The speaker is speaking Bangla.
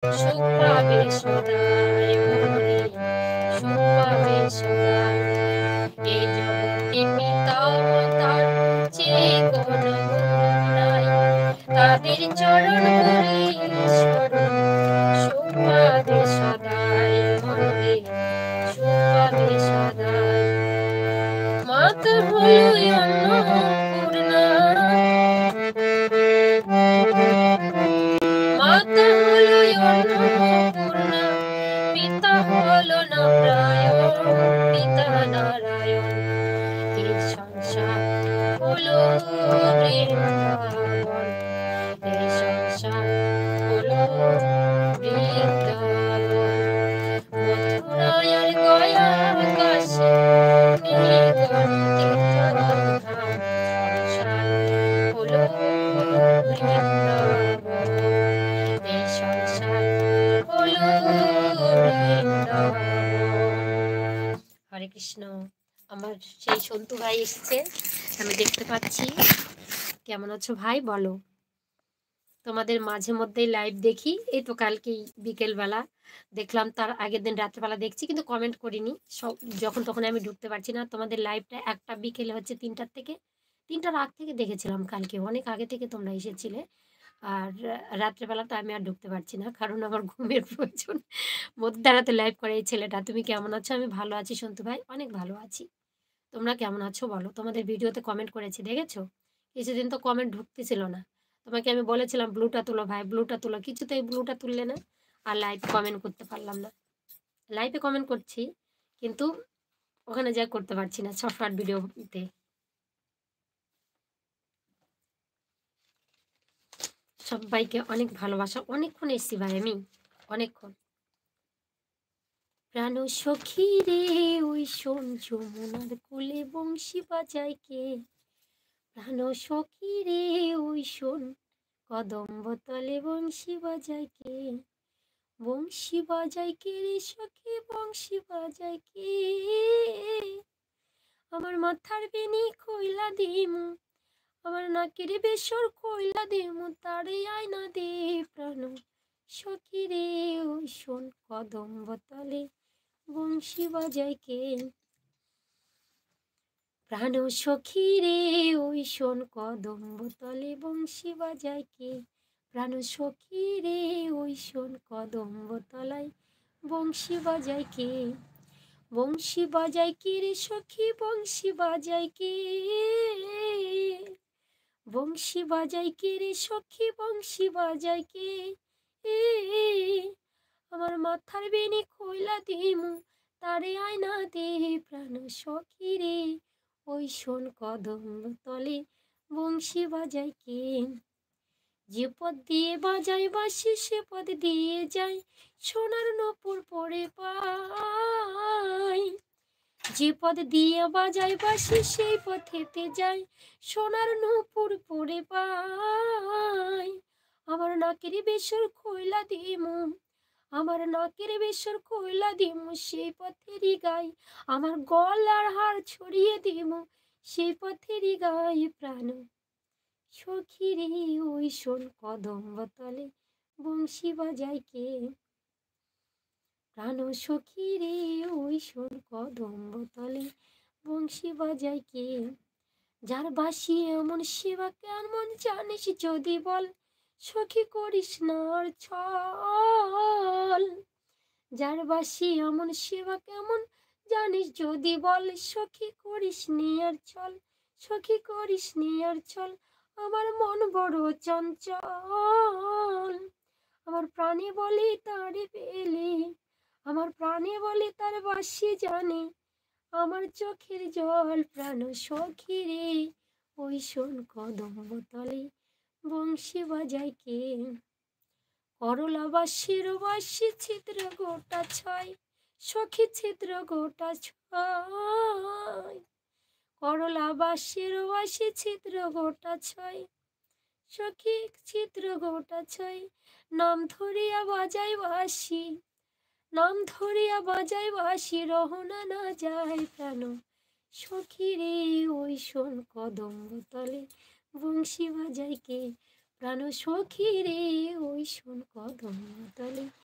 সুখ পাবে সদাই মনে, সুখ পাবে সদাই। এই জগতে পিতা মাতার চেয়ে কোনো গুরু নাই, তাদের চরণ করি স্মরণ, সুখ পাবে সদাই মনে, সুখ পাবে সদাই। মাতা হলো অন্নপূর্ণা, মাতা হলো অন্নপূর্ণা, পিতা হলো নারায়ণ, পিতা নারায়ণ। এই সংসার হলো বৃন্দাবন, এই সংসার হলো বৃন্দাবন। মথুরায় আর গয়া কাশী নিগন্তে ধাম, সংসার হলো বৃন্দাবন, এই সংসার হলো বৃন্দাবন। হরে কৃষ্ণ। আমার সেই সন্তু ভাই এসেছে, আমি দেখতে পাচ্ছি। কেমন আছো ভাই বলো? তোমাদের মাঝে মধ্যেই লাইভ দেখি, এই তো কালকেই বিকেলবেলা দেখলাম, তার আগের দিন রাত্রেবেলা দেখছি, কিন্তু কমেন্ট করিনি। সব যখন তখন আমি ঢুকতে পারছি না। তোমাদের লাইভটা একটা বিকেলে হচ্ছে 3টার থেকে, 3টার আগ থেকে দেখেছিলাম কালকে, অনেক আগে থেকে তোমরা এসেছিলে। আর রাত্রেবেলা তো আমি আর ঢুকতে পারছি না, কারণ আমার ঘুমের প্রয়োজন। মধ্যরাতে লাইভ করে এই ছেলেটা। তুমি কেমন আছো? আমি ভালো আছি সন্তু ভাই, অনেক ভালো আছি। তোমরা কেমন আছো বলো? তোমাদের ভিডিওতে কমেন্ট করেছি, দেখেছো? কিছুদিন তো কমেন্ট ঢুকতেছিল না। তোমাকে আমি বলেছিলাম ব্লুটা তুলো ভাই, ব্লুটা তুলো, কিছুতেই ব্লুটা তুললে না। আর লাইভ কমেন্ট করতে পারলাম না। লাইভে কমেন্ট করছি, কিন্তু ওখানে যা করতে পারছি না শর্ট ভিডিওতে। সবাইকে অনেক ভালোবাসা। অনেকক্ষণ এসছি ভাই আমি, অনেকক্ষণ। প্রাণ সখী রে ওই শোন, যমুনার কুলে বংশী বাজায় কে? প্রাণ সখী রে ওই শোন, কদম্ব তলে বংশী বাজায় কে? বংশী বাজায় কে রে সখী, বংশী বাজায় কে? আমার মাথার বেনি কইলা দিমু, আমার নাকের বেসর কইলা দিমু, তারে আয়না দে প্রাণ সখী রে ওই শোন, কদম্ব তলে বংশী বাজায় কে? প্রাণ সখী রে ওই শোন, কদম্ব তলে বংশী বাজায় কে? প্রাণ সখী রে ওই শোন, কদম্ব তলায় বংশী বাজায় কে? বংশী বাজায় কে রে সখী, বংশী বাজায় কে? বংশী বাজায় কে রে সখী, বংশী বাজায় কে? আমার মাথার বেনি কইলা দিমু, তারে আয়না দে প্রাণ সখী রে ওই শোন, কদম্ব তলে বংশী বাজায় কে? যে পদ দিয়ে বাজায় বাঁশি, সে পদ দিয়ে যায় সোনার নপুর পরে পায়। যে পদ দিয়ে বাজায় বাঁশি, সেই পথেতে যায় সোনার নূপুর পরে পায়। আমার নাকের বেসর কইলা দিমু, আমার নাকের বেসর কইলা দিমু, সেই পথেরই গাই। আমার গলার হার ছড়িয়ে দিমু, সেই পথেরই গাই প্রাণ সখী রে ওই শোন, কদম্ব তলে বংশী বাজায় কে? প্রাণ সখী রে ওই শোন, কদম্ব তলে বংশী বাজায় কে? যার বাসি এমন সেবা কেমন জানিস যদি বল, সখী করিস না আর ছল। যার বাসি এমন সেবা কেমন জানিস যদি বল, সখী করিস নি আর ছল, সখী করিস নি আর ছল। আমার মন বড় চঞ্চল, আমার প্রাণে বলে তারে পেলে, আমার প্রাণে বলে তার বাসি জানে, আমার চোখের জল প্রাণ সখী রে ওই শোন, কদম্ব তলে বংশী বাজায় কে? করলা বাসির বাসি ছিদ্র গোটা ছয়, সখী ছিদ্র গোটা ছয়। করলা বাসির বাসি ছিদ্র গোটা ছয়, সখী ছিদ্র গোটা ছয়। নাম ধরিয়া বাজায় বাসি, নাম ধরিয়া বাজায় বাসি, রহনা না যায় প্রাণ সখী রে ওই শোন, কদম্ব তলে বংশী বাজায় কে? প্রাণ সখী রে ওই শোন কদম তলে।